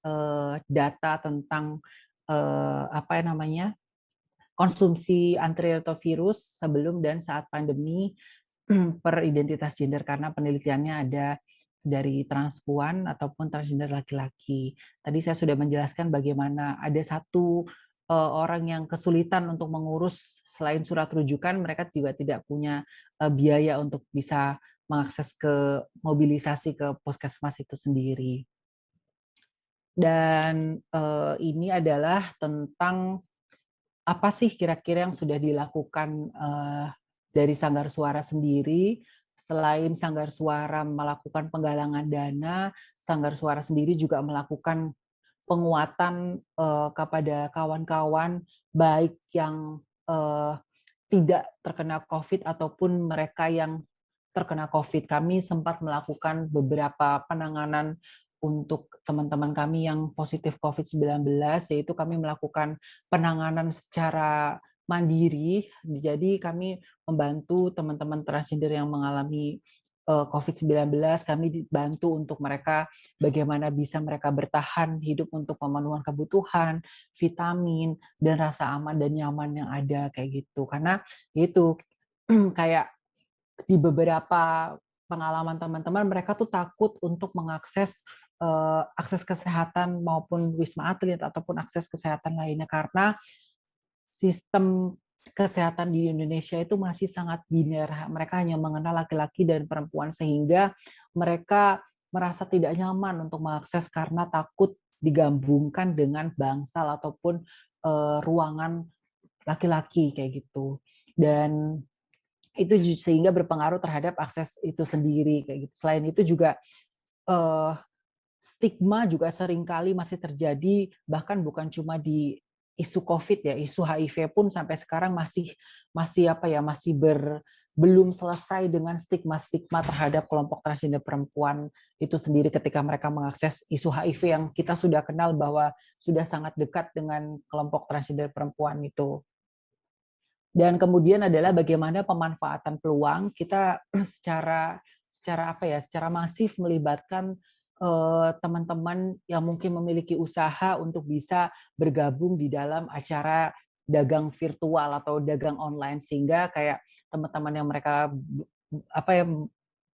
S2: data tentang apa namanya, konsumsi antiretrovirus sebelum dan saat pandemi per identitas gender karena penelitiannya ada dari transpuan ataupun transgender laki-laki. Tadi saya sudah menjelaskan bagaimana ada satu orang yang kesulitan untuk mengurus selain surat rujukan, mereka juga tidak punya biaya untuk bisa mengakses ke mobilisasi ke puskesmas itu sendiri. Dan ini adalah tentang apa sih kira-kira yang sudah dilakukan dari Sanggar Suara sendiri? Selain Sanggar Suara melakukan penggalangan dana, Sanggar Suara sendiri juga melakukan penguatan kepada kawan-kawan baik yang tidak terkena COVID ataupun mereka yang terkena COVID. Kami sempat melakukan beberapa penanganan untuk teman-teman kami yang positif COVID-19, yaitu kami melakukan penanganan secara mandiri. Jadi kami membantu teman-teman transgender yang mengalami COVID-19, kami dibantu untuk mereka bagaimana bisa mereka bertahan hidup untuk pemenuhan kebutuhan, vitamin, dan rasa aman dan nyaman yang ada kayak gitu. Karena itu kayak di beberapa pengalaman teman-teman mereka tuh takut untuk mengakses akses kesehatan maupun wisma atlet ataupun akses kesehatan lainnya karena sistem kesehatan di Indonesia itu masih sangat biner. Mereka hanya mengenal laki-laki dan perempuan sehingga mereka merasa tidak nyaman untuk mengakses karena takut digabungkan dengan bangsal ataupun ruangan laki-laki kayak gitu. Dan itu sehingga berpengaruh terhadap akses itu sendiri kayak gitu. Selain itu juga eh, stigma juga seringkali masih terjadi bahkan bukan cuma di isu COVID ya, isu HIV pun sampai sekarang masih masih apa ya, masih belum selesai dengan stigma-stigma terhadap kelompok transgender perempuan itu sendiri ketika mereka mengakses isu HIV yang kita sudah kenal bahwa sudah sangat dekat dengan kelompok transgender perempuan itu. Dan kemudian adalah bagaimana pemanfaatan peluang kita secara secara apa ya, secara masif melibatkan teman-teman yang mungkin memiliki usaha untuk bisa bergabung di dalam acara dagang virtual atau dagang online sehingga kayak teman-teman yang mereka apa ya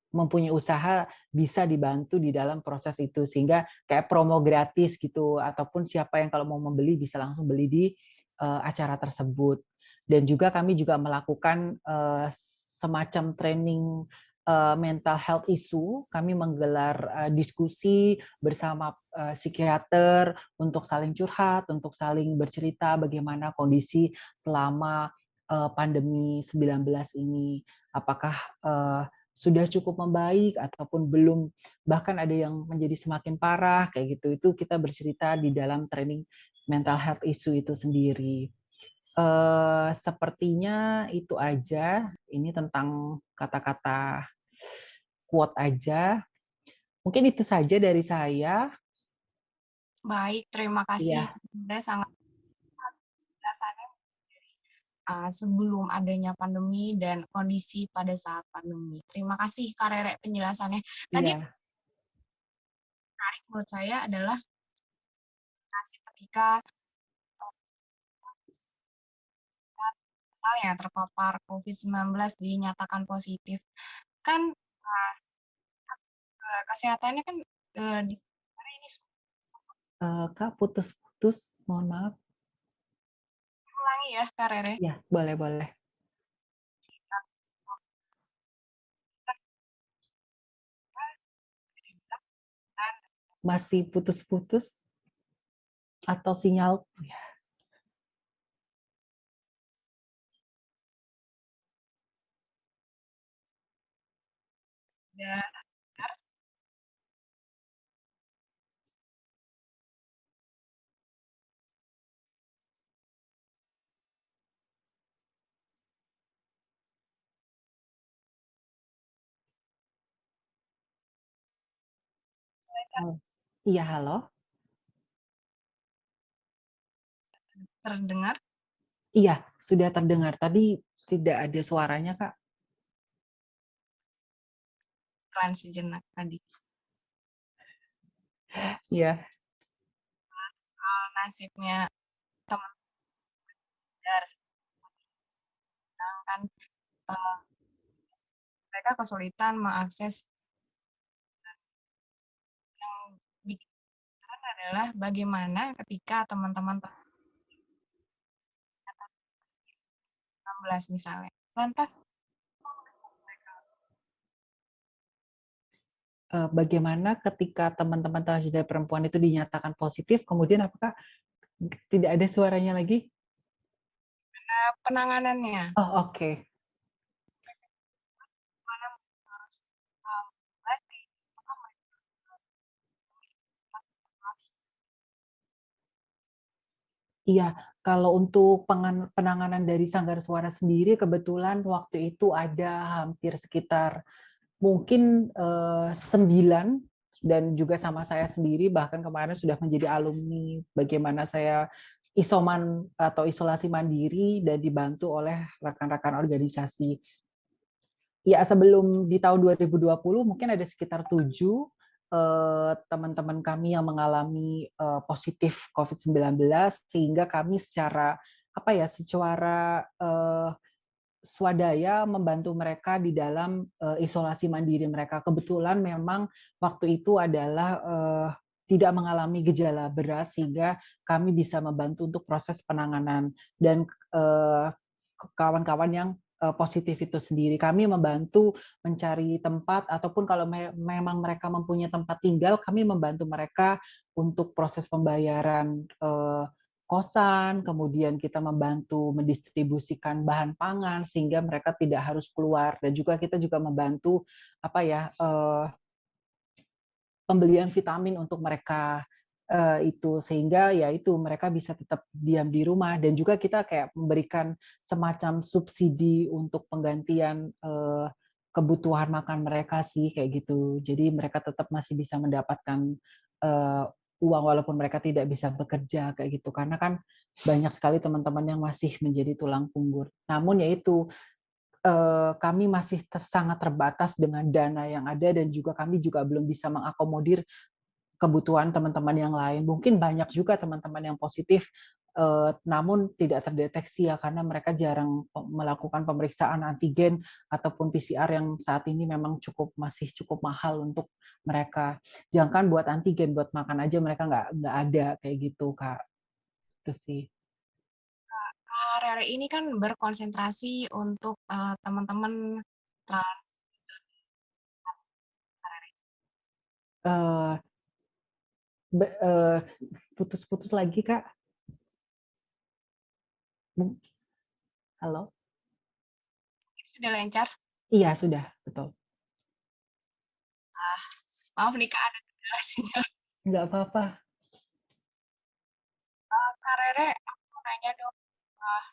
S2: mempunyai usaha bisa dibantu di dalam proses itu sehingga kayak promo gratis gitu ataupun siapa yang kalau mau membeli bisa langsung beli di acara tersebut. Dan juga kami juga melakukan semacam training mental health issue. Kami menggelar diskusi bersama psikiater untuk saling curhat, untuk saling bercerita bagaimana kondisi selama pandemi 19 ini. Apakah sudah cukup membaik ataupun belum, bahkan ada yang menjadi semakin parah kayak gitu. Itu kita bercerita di dalam training mental health issue itu sendiri. Sepertinya itu aja. Ini tentang kata-kata quote aja. Mungkin itu saja dari saya.
S1: Baik, terima kasih.
S2: Iya,
S1: Bunda sangat penjelasannya sebelum adanya pandemi dan kondisi pada saat pandemi. Terima kasih Kak Rere penjelasannya. Tadi
S2: iya,
S1: menarik menurut saya adalah ketika misalnya terpapar COVID-19 dinyatakan positif, kan kesehatannya kan di ini
S2: Kak putus-putus, mohon maaf.
S1: ulangi ya Kak Rere.
S2: Ya, boleh boleh. Masih putus-putus. atau sinyal ya.
S1: Ya,
S2: Iya, halo?
S1: terdengar
S2: Iya, sudah terdengar. Tadi tidak ada suaranya, Kak.
S1: pelan sejenak tadi.
S2: Iya.
S1: Nasibnya teman dari kan mereka kesulitan mengakses yang bikin adalah bagaimana ketika teman-teman 16 misalnya. Lantas
S2: Bagaimana ketika teman-teman transgender perempuan itu dinyatakan positif, kemudian apakah tidak ada suaranya lagi?
S1: penanganannya,
S2: Oh, oke.
S1: mana harus berarti
S2: Iya, kalau untuk penanganan dari Sanggar Suara sendiri, kebetulan waktu itu ada hampir sekitar mungkin 9, dan juga sama saya sendiri, bahkan kemarin sudah menjadi alumni bagaimana saya isoman atau isolasi mandiri dan dibantu oleh rekan-rekan organisasi. Ya, sebelum di tahun 2020 mungkin ada sekitar 7 teman-teman kami yang mengalami positif COVID-19, sehingga kami secara apa ya, secara swadaya membantu mereka di dalam isolasi mandiri mereka. Kebetulan memang waktu itu adalah tidak mengalami gejala berat, sehingga kami bisa membantu untuk proses penanganan dan kawan-kawan yang positif itu sendiri. Kami membantu mencari tempat, ataupun kalau memang mereka mempunyai tempat tinggal, kami membantu mereka untuk proses pembayaran kosan, kemudian kita membantu mendistribusikan bahan pangan sehingga mereka tidak harus keluar, dan juga kita juga membantu apa ya, pembelian vitamin untuk mereka, itu, sehingga ya itu mereka bisa tetap diam di rumah, dan juga kita kayak memberikan semacam subsidi untuk penggantian kebutuhan makan mereka sih, kayak gitu. Jadi mereka tetap masih bisa mendapatkan uang walaupun mereka tidak bisa bekerja, kayak gitu. Karena kan banyak sekali teman-teman yang masih menjadi tulang punggur. Namun ya itu, kami masih sangat terbatas dengan dana yang ada, dan juga kami juga belum bisa mengakomodir kebutuhan teman-teman yang lain. Mungkin banyak juga teman-teman yang positif, namun tidak terdeteksi ya, karena mereka jarang melakukan pemeriksaan antigen ataupun PCR yang saat ini memang masih cukup mahal untuk mereka. Jangankan buat antigen, buat makan aja mereka nggak ada, kayak gitu, Kak. Itu sih.
S1: Rere ini kan berkonsentrasi untuk teman-teman trans.
S2: Eh, putus-putus lagi, Kak. Halo?
S1: Sudah lancar.
S2: Iya, sudah, betul.
S1: Maaf nih Kak, ada kendala sinyal.
S2: Nggak apa-apa.
S1: Kak Rere, aku mau nanya dong, uh,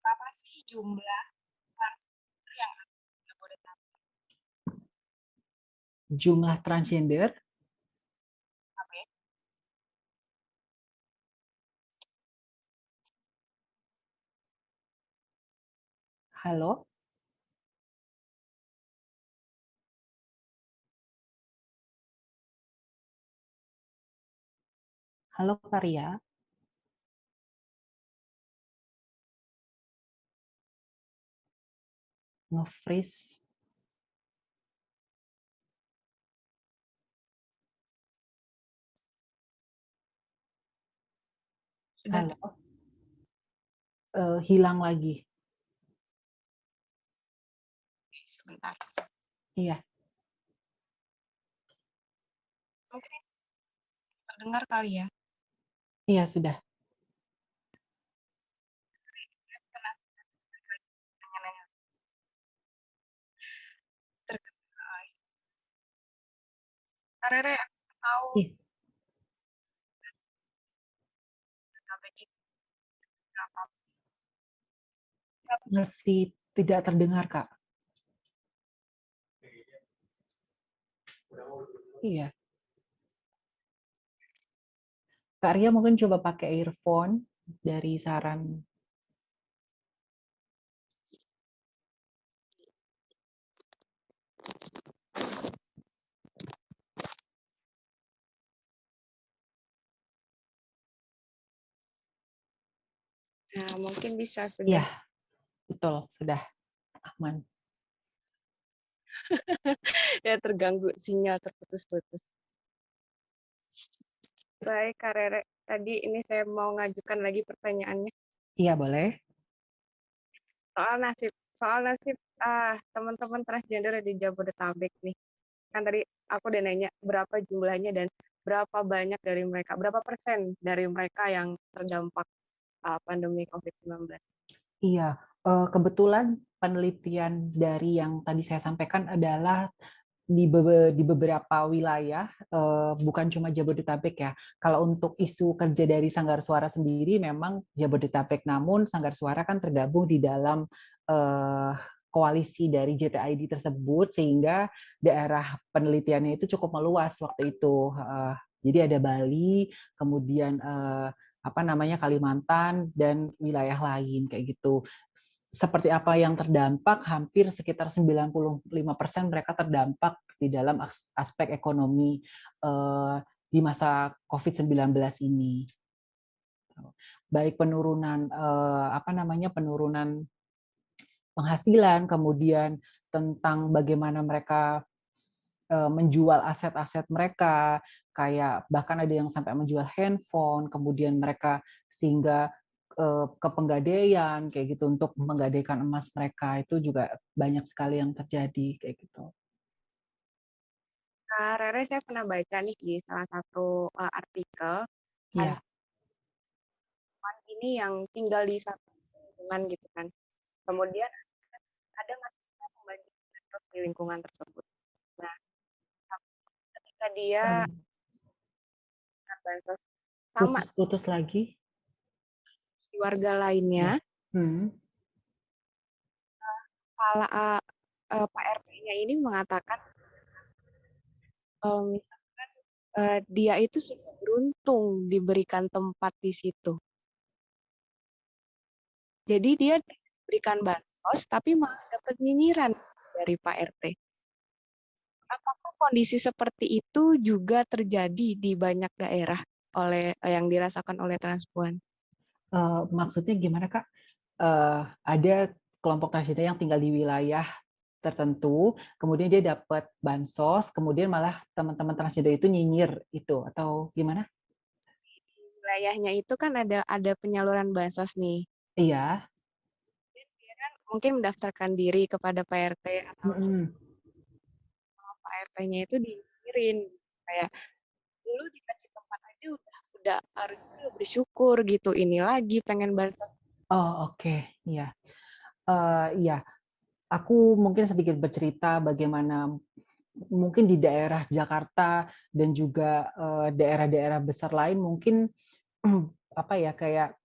S1: berapa sih jumlah transgender yang ada di Jabodetabek?
S2: Jumlah transgender. Halo? Halo, Karya? Nge-freeze.
S1: Sudah
S2: Halo? Hilang lagi.
S1: tertulis sebentar.
S2: Iya.
S1: Mungkin terdengar kali ya.
S2: Iya, sudah.
S1: Rere tahu
S2: Ih,
S1: KBG berapa?
S2: masih tidak terdengar, Kak. Iya. Kak Ria mungkin coba pakai earphone dari saran.
S1: Nah, mungkin bisa
S2: Iya,
S1: sudah.
S2: betul, sudah aman.
S1: Ya terganggu sinyal terputus-putus. Baik, Kak Rere. Tadi ini saya mau ngajukan lagi pertanyaannya.
S2: Iya, boleh.
S1: Soal nasib. Soal nasib teman-teman transgender di Jabodetabek nih. Kan tadi aku udah nanya berapa jumlahnya dan berapa banyak dari mereka, berapa persen dari mereka yang terdampak pandemi COVID-19.
S2: Iya, kebetulan penelitian dari yang tadi saya sampaikan adalah di beberapa wilayah, bukan cuma Jabodetabek ya. Kalau untuk isu kerja dari Sanggar Suara sendiri memang Jabodetabek, namun Sanggar Suara kan tergabung di dalam eh, koalisi dari JTID tersebut, sehingga daerah penelitiannya itu cukup meluas waktu itu. Jadi ada Bali, kemudian apa namanya Kalimantan dan wilayah lain kayak gitu. Seperti apa yang terdampak, hampir sekitar 95% mereka terdampak di dalam aspek ekonomi di masa COVID-19 ini. Baik penurunan apa namanya penurunan penghasilan, kemudian tentang bagaimana mereka menjual aset-aset mereka, kayak bahkan ada yang sampai menjual handphone, kemudian mereka sehingga ke penggadaian kayak gitu untuk menggadaikan emas mereka itu juga banyak sekali yang terjadi kayak gitu.
S1: Kak Rere, saya pernah baca nih di salah satu artikel, ada
S2: Iya.
S1: teman ini yang tinggal di satu lingkungan gitu kan. Kemudian ada masalah membagi bansos di lingkungan tersebut. Nah, ketika dia bansos sama
S2: Putus-putus lagi.
S1: warga lainnya,
S2: Ya. Hmm.
S1: kepala Pak RT-nya ini mengatakan misalkan dia itu sudah beruntung diberikan tempat di situ. Jadi dia diberikan bansos tapi malah dapat nyinyiran dari Pak RT. Apakah kondisi seperti itu juga terjadi di banyak daerah oleh yang dirasakan oleh transpuan?
S2: Maksudnya gimana, Kak? Ada kelompok transgender yang tinggal di wilayah tertentu, kemudian dia dapat bansos, kemudian malah teman-teman transgender itu nyinyir itu, atau gimana?
S1: Wilayahnya itu kan ada penyaluran bansos nih.
S2: Iya.
S1: Dia kan mungkin mendaftarkan diri kepada Pak RT atau
S2: Mm-mm.
S1: Pak RT-nya itu dikirim kayak dulu dikasih tempat aja udah harusnya bersyukur gitu. Ini lagi pengen bansos.
S2: Oh, oke. Iya. Iya. Aku mungkin sedikit bercerita bagaimana mungkin di daerah Jakarta dan juga daerah-daerah besar lain mungkin apa ya kayak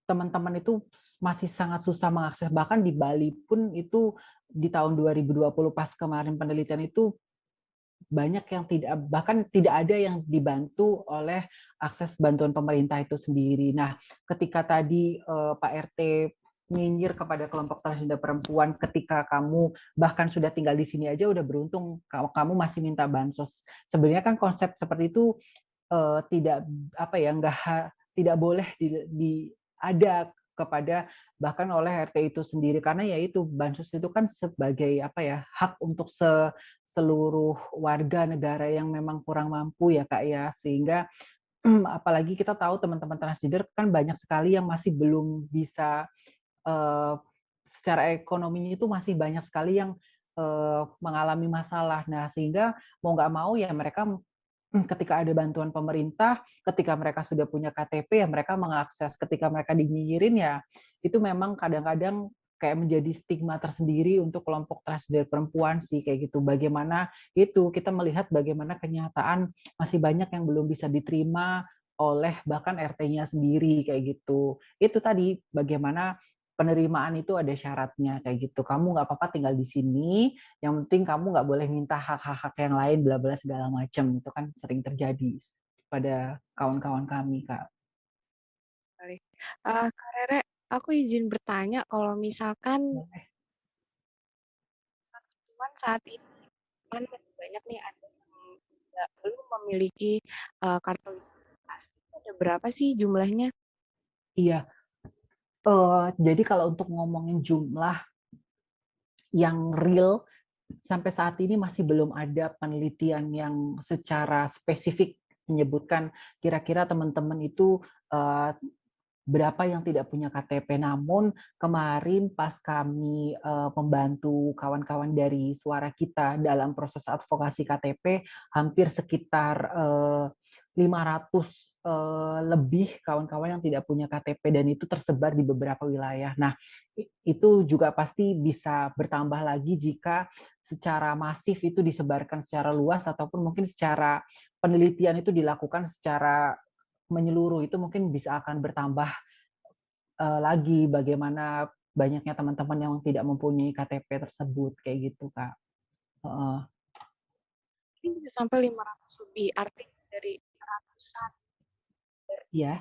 S2: teman-teman itu masih sangat susah mengakses, bahkan di Bali pun itu di tahun 2020 pas kemarin penelitian itu banyak yang tidak, bahkan tidak ada yang dibantu oleh akses bantuan pemerintah itu sendiri. Nah, ketika tadi Pak RT nyinyir kepada kelompok transgender perempuan, ketika kamu bahkan sudah tinggal di sini aja udah beruntung kamu masih minta bansos. Sebenarnya kan konsep seperti itu tidak apa ya nggak tidak boleh ada kepada bahkan oleh RT itu sendiri, karena ya itu bansos itu kan sebagai apa ya hak untuk seluruh warga negara yang memang kurang mampu ya Kak ya, sehingga apalagi kita tahu teman-teman transgender kan banyak sekali yang masih belum bisa secara ekonominya itu masih banyak sekali yang mengalami masalah. Nah, sehingga mau nggak mau ya mereka ketika ada bantuan pemerintah, ketika mereka sudah punya KTP ya mereka mengakses, ketika mereka dinyinyirin ya itu memang kadang-kadang kayak menjadi stigma tersendiri untuk kelompok transgender perempuan sih kayak gitu. Bagaimana itu kita melihat bagaimana kenyataan masih banyak yang belum bisa diterima oleh bahkan RT-nya sendiri kayak gitu. Itu tadi bagaimana penerimaan itu ada syaratnya kayak gitu. Kamu nggak apa-apa tinggal di sini, yang penting kamu nggak boleh minta hak-hak yang lain, bla bla segala macam. Itu kan sering terjadi pada kawan-kawan kami, Kak.
S1: Boleh. Kak Rere, aku izin bertanya kalau misalkan
S2: Boleh.
S1: cuman saat ini kan masih banyak nih ada yang belum memiliki kartu identitas. Itu ada berapa sih jumlahnya?
S2: Iya, jadi kalau untuk ngomongin jumlah yang real, sampai saat ini masih belum ada penelitian yang secara spesifik menyebutkan kira-kira teman-teman itu uh, berapa yang tidak punya KTP. Namun kemarin pas kami membantu kawan-kawan dari Suara Kita dalam proses advokasi KTP, hampir sekitar 500 lebih kawan-kawan yang tidak punya KTP dan itu tersebar di beberapa wilayah. Nah, itu juga pasti bisa bertambah lagi jika secara masif itu disebarkan secara luas ataupun mungkin secara penelitian itu dilakukan secara menyeluruh, itu mungkin bisa akan bertambah lagi bagaimana banyaknya teman-teman yang tidak mempunyai KTP tersebut kayak gitu, Kak. Heeh.
S1: Ini bisa sampai 500 lebih, artinya dari ratusan
S2: Iya,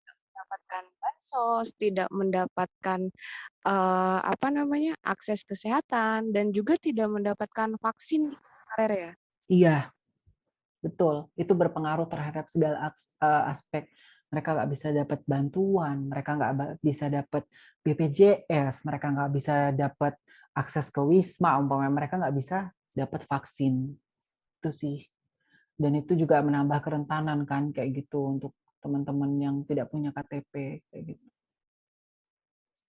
S1: mendapatkan bansos, tidak mendapatkan apa namanya, akses kesehatan dan juga tidak mendapatkan vaksin, Kak Rere ya?
S2: iya, betul. Itu berpengaruh terhadap segala aspek. Mereka nggak bisa dapat bantuan, mereka nggak bisa dapat BPJS, mereka nggak bisa dapat akses ke Wisma, umpamanya mereka nggak bisa dapat vaksin. Itu sih. Dan itu juga menambah kerentanan kan kayak gitu untuk teman-teman yang tidak punya KTP kayak gitu.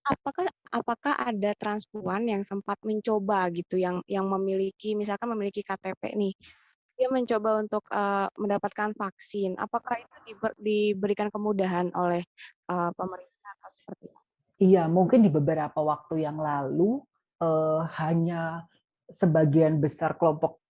S1: Apakah apakah ada transpuan yang sempat mencoba gitu, yang memiliki misalkan memiliki KTP nih, dia mencoba untuk, mendapatkan vaksin, apakah itu diberikan kemudahan oleh, pemerintah atau seperti apa?
S2: Iya, mungkin di beberapa waktu yang lalu, hanya sebagian besar kelompok,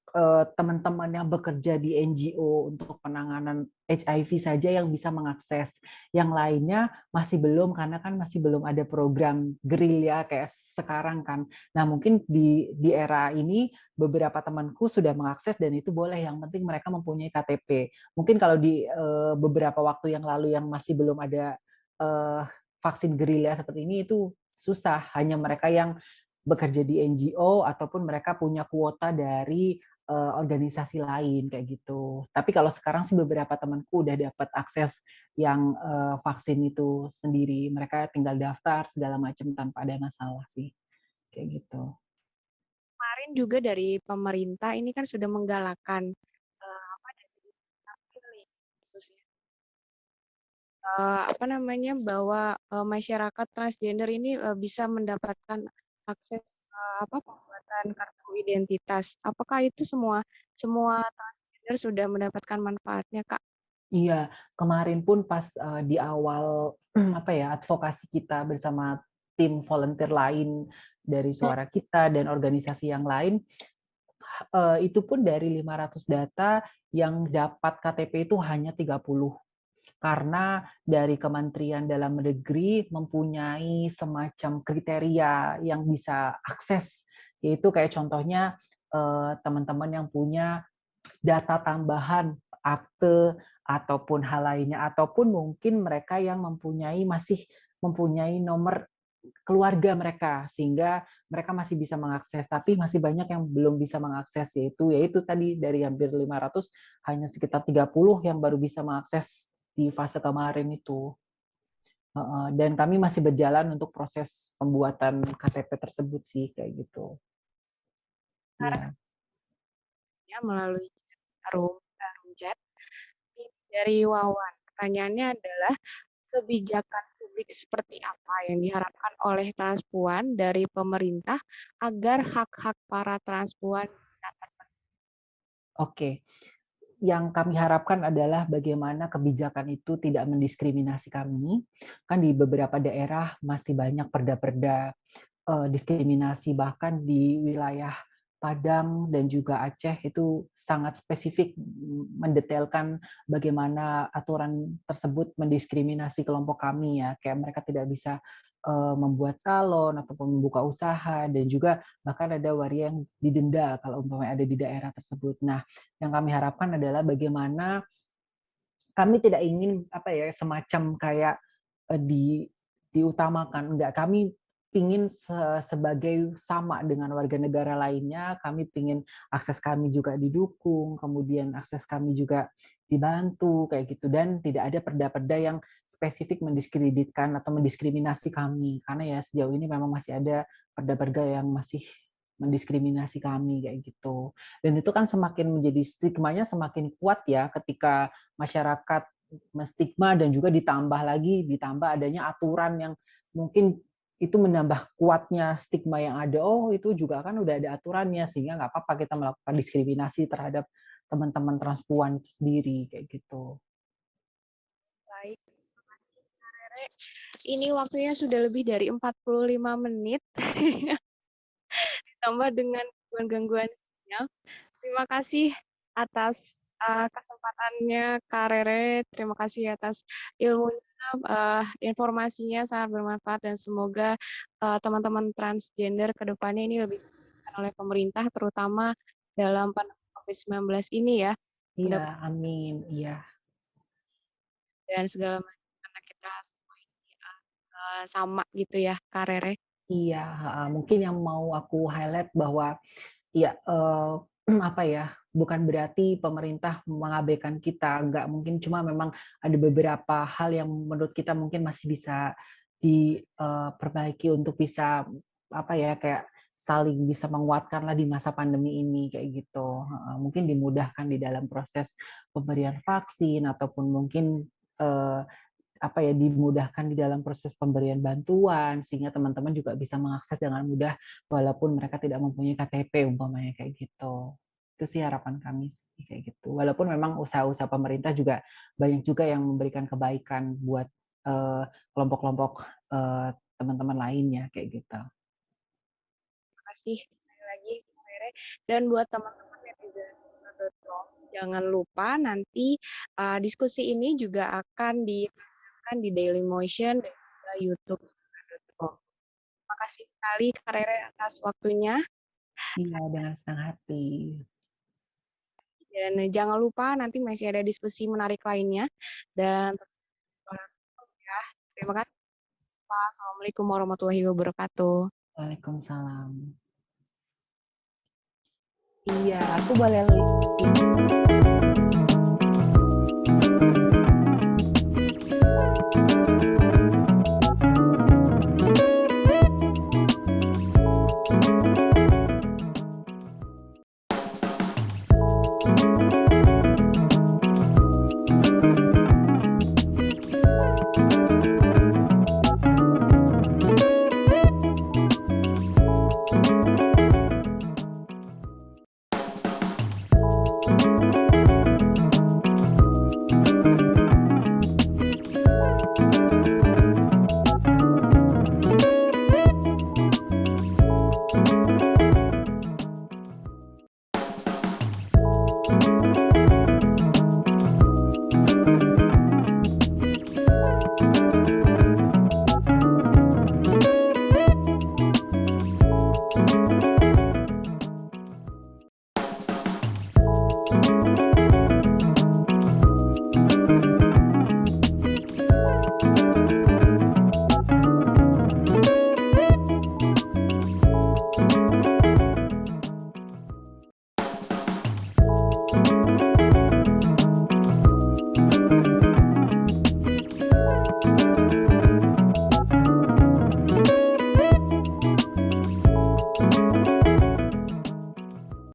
S2: teman-teman yang bekerja di NGO untuk penanganan HIV saja yang bisa mengakses. Yang lainnya masih belum, karena kan masih belum ada program gerilya kayak sekarang kan. Nah, mungkin di era ini beberapa temanku sudah mengakses dan itu boleh, yang penting mereka mempunyai KTP. Mungkin kalau di, beberapa waktu yang lalu yang masih belum ada, eee vaksin gerilya seperti ini itu susah, hanya mereka yang bekerja di NGO ataupun mereka punya kuota dari organisasi lain kayak gitu. Tapi kalau sekarang sih beberapa temanku udah dapat akses yang vaksin itu sendiri. Mereka tinggal daftar segala macam tanpa ada masalah sih, kayak gitu.
S1: Kemarin juga dari pemerintah ini kan sudah menggalakkan, apa, dari dapil nih khususnya, apa namanya, bahwa, masyarakat transgender ini, bisa mendapatkan akses, apa, pembuatan kartu identitas. Apakah itu semua semua transgender sudah mendapatkan manfaatnya, Kak?
S2: Iya, kemarin pun pas, di awal, apa ya, advokasi kita bersama tim volunteer lain dari
S1: Mmm.
S2: Suara Kita dan organisasi yang lain, itu pun dari 500 data yang dapat KTP itu hanya 30. Karena dari Kementerian Dalam Negeri mempunyai semacam kriteria yang bisa akses, yaitu kayak contohnya, teman-teman yang punya data tambahan, akte, ataupun hal lainnya, ataupun mungkin mereka yang masih mempunyai nomor keluarga mereka, sehingga mereka masih bisa mengakses. Tapi masih banyak yang belum bisa mengakses, yaitu tadi dari hampir 500, hanya sekitar 30 yang baru bisa mengakses di fase kemarin itu. Heeh, dan kami masih berjalan untuk proses pembuatan KTP tersebut sih, kayak gitu. Iya.
S1: Caranya melalui forum chat ini dari Wawan. Pertanyaannya adalah kebijakan publik seperti apa yang diharapkan oleh transpuan dari pemerintah agar hak-hak para transpuan bisa
S2: Oke. yang kami harapkan adalah bagaimana kebijakan itu tidak mendiskriminasi kami. Kan di beberapa daerah masih banyak perda-perda diskriminasi, bahkan di wilayah Padang dan juga Aceh itu sangat spesifik mendetailkan bagaimana aturan tersebut mendiskriminasi kelompok kami ya, kayak mereka tidak bisa membuat salon ataupun membuka usaha, dan juga bahkan ada waria yang didenda kalau umpamanya ada di daerah tersebut. Nah, yang kami harapkan adalah bagaimana kami tidak ingin apa ya, semacam kayak diutamakan, enggak, kami pingin sebagai sama dengan warga negara lainnya, kami pingin akses kami juga didukung, kemudian akses kami juga dibantu kayak gitu, dan tidak ada perda-perda yang spesifik mendiskreditkan atau mendiskriminasi kami, karena ya sejauh ini memang masih ada perda-perda yang masih mendiskriminasi kami kayak gitu. Dan itu kan semakin menjadi stigmanya semakin kuat ya ketika masyarakat menstigma, dan juga ditambah adanya aturan yang mungkin itu menambah kuatnya stigma yang ada. Oh, itu juga kan udah ada aturannya, sehingga nggak apa-apa kita melakukan diskriminasi terhadap teman-teman transpuan itu sendiri kayak gitu.
S1: Baik, ini waktunya sudah lebih dari 45 menit, ditambah dengan gangguan-gangguan sinyal. Terima kasih atas kesempatannya Kak Rere, terima kasih atas ilmunya, informasinya sangat bermanfaat, dan semoga teman-teman transgender ke depannya ini lebih diperhatikan oleh pemerintah, terutama dalam pandemi COVID-19 ini ya.
S2: Iya, amin. Iya.
S1: Dan segala macam, karena kita semua ini sama gitu ya, Kak Rere.
S2: Iya, mungkin yang mau aku highlight bahwa ya, apa ya, bukan berarti pemerintah mengabaikan kita, nggak, mungkin cuma memang ada beberapa hal yang menurut kita mungkin masih bisa diperbaiki untuk bisa, apa ya, kayak saling bisa menguatkanlah di masa pandemi ini, kayak gitu. Mungkin dimudahkan di dalam proses pemberian vaksin, ataupun mungkin, apa ya, dimudahkan di dalam proses pemberian bantuan, sehingga teman-teman juga bisa mengakses dengan mudah walaupun mereka tidak mempunyai KTP umpamanya kayak gitu. Itu sih harapan kami sih kayak gitu. Walaupun memang usaha-usaha pemerintah juga banyak juga yang memberikan kebaikan buat kelompok-kelompok teman-teman lainnya kayak gitu.
S1: Terima kasih sekali lagi Kak Rere. Dan buat teman-teman netizen.com, jangan lupa nanti diskusi ini juga akan ditayangkan di Dailymotion dan juga YouTube. Terima kasih sekali Kak Rere atas waktunya.
S2: Iya, dengan senang hati.
S1: Dan jangan lupa nanti masih ada diskusi menarik lainnya. Dan ya, terima kasih Pak. Assalamualaikum warahmatullahi wabarakatuh.
S2: Waalaikumsalam. Iya, aku boleh